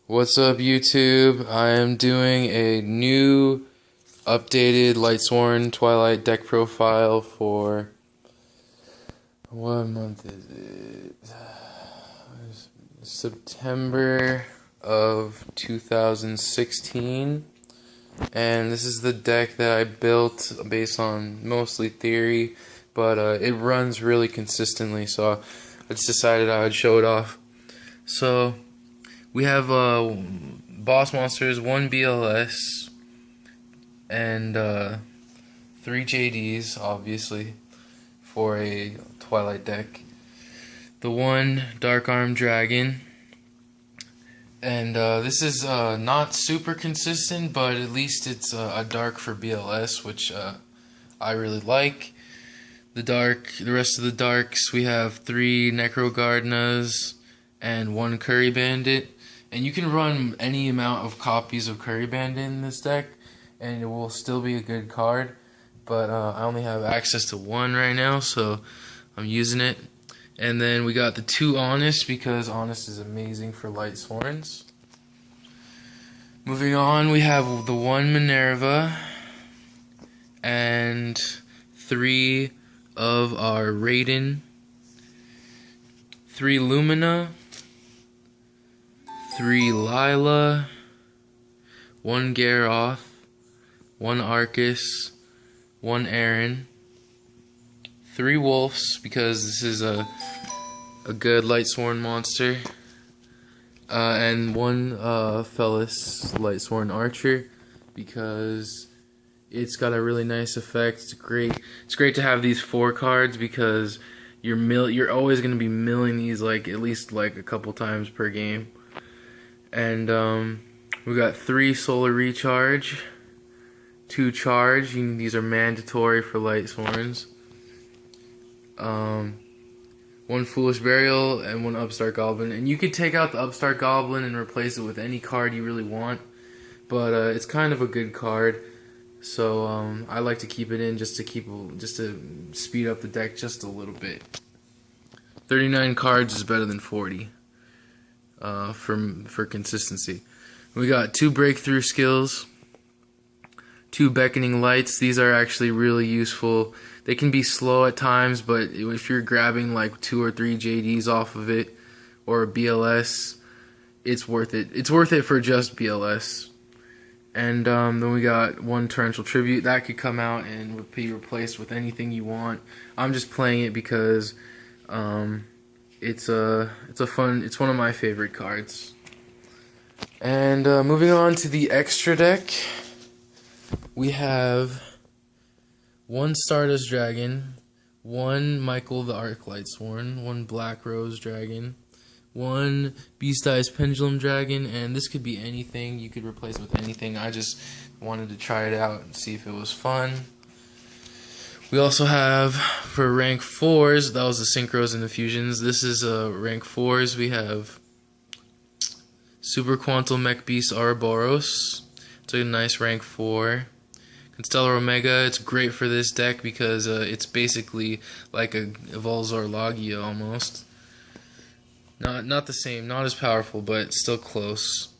What's up, YouTube? I am doing a new updated Lightsworn Twilight deck profile for what month is it? September of 2016. And this is the deck that I built based on mostly theory, but it runs really consistently, so I just decided I would show it off. So we have boss monsters, 1 BLS, and 3 JDs, obviously, for a Twilight deck. The 1 Dark Arm Dragon, and this is not super consistent, but at least it's a dark for BLS, which I really like. The rest of the darks, we have 3 Necro Gardenas and 1 Curry Bandit. And you can run any amount of copies of Curry Bandit in this deck, and it will still be a good card. But I only have access to 1 right now, so I'm using it. And then we got the 2 Honest, because Honest is amazing for Lightsworns. Moving on, we have the 1 Minerva, and 3 of our Raiden, 3 Lumina, 3 Lila, 1 Garroth, 1 Arcus, 1 Aaron, 3 Wolves, because this is a good Lightsworn monster, and 1 Fellis Lightsworn Archer, because it's got a really nice effect. It's great to have these 4 cards, because you're always going to be milling these at least a couple times per game. And we got 3 Solar Recharge, 2 Charge. These are mandatory for Lightsworns. 1 Foolish Burial and 1 Upstart Goblin. And you could take out the Upstart Goblin and replace it with any card you really want, but it's kind of a good card. So I like to keep it in just to speed up the deck just a little bit. 39 cards is better than 40. For consistency. We got 2 Breakthrough Skills, 2 Beckoning Lights. These are actually really useful. They can be slow at times, but if you're grabbing 2 or 3 JDs off of it, or a BLS, it's worth it. It's worth it for just BLS. And then we got 1 Torrential Tribute. That could come out and be replaced with anything you want. I'm just playing it because it's one of my favorite cards. And moving on to the extra deck, we have 1 Stardust Dragon, 1 Michael the Arc Lightsworn, 1 Black Rose Dragon, 1 Beast Eyes Pendulum Dragon, and this could be anything. You could replace it with anything. I just wanted to try it out and see if it was fun. We also have, for rank 4s, that was the Synchros and the Fusions. This is rank 4s. We have Super Quantal Mech Beast Ouroboros. It's a nice rank 4. Constellar Omega, it's great for this deck because it's basically like a Volzor Yugioh almost. Not the same, not as powerful, but still close.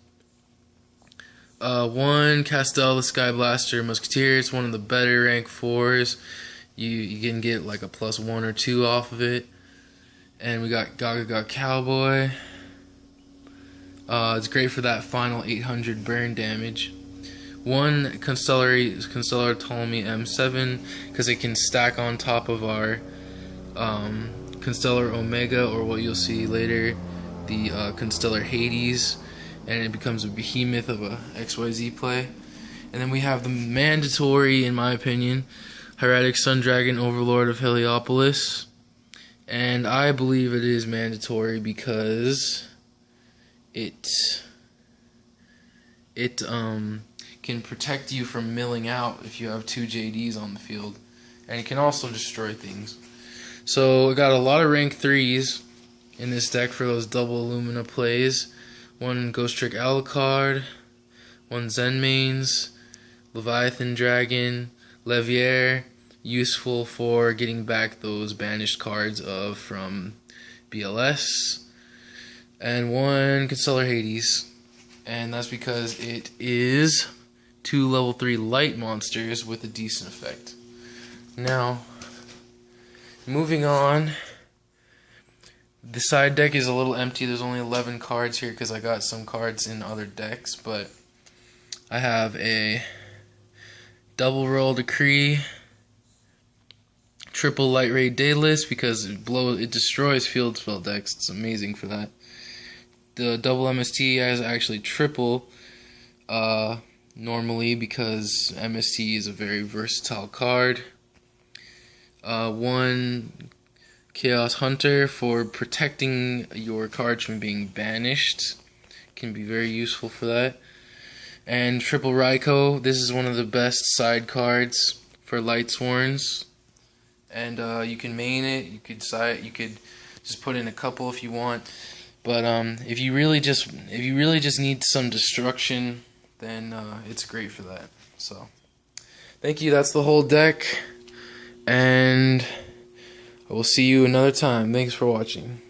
1 Castel the Sky Blaster Musketeer. It's one of the better rank 4s. You can get a +1 or 2 off of it. And we got Gaga Cowboy. It's great for that final 800 burn damage. 1 Constellar Ptolemy M7, because it can stack on top of our Constellar Omega, or what you'll see later, the Constellar Hades, and it becomes a behemoth of a XYZ play. And then we have the mandatory, in my opinion, Hieratic Sun Dragon Overlord of Heliopolis. And I believe it is mandatory because it can protect you from milling out if you have 2 JDs on the field. And it can also destroy things. So we got a lot of rank 3s in this deck for those double Illumina plays. 1 Ghost Trick Alucard, 1 Zen Mains, Leviathan Dragon, Levier, useful for getting back those banished cards from BLS, and 1 Constellar Hades. and that's because it is 2 level 3 light monsters with a decent effect. Now, moving on, the side deck is a little empty. There's only 11 cards here because I got some cards in other decks, but I have a double roll decree, triple light ray daedalus because it destroys field spell decks. It's amazing for that. The double MST has actually triple normally because MST is a very versatile card. 1 Chaos Hunter for protecting your cards from being banished. Can be very useful for that. And triple Raikou. This is one of the best side cards for Lightsworns. And you can main it. You could just put in a couple if you want. But if you really just need some destruction, then it's great for that. So, thank you. That's the whole deck, and I will see you another time. Thanks for watching.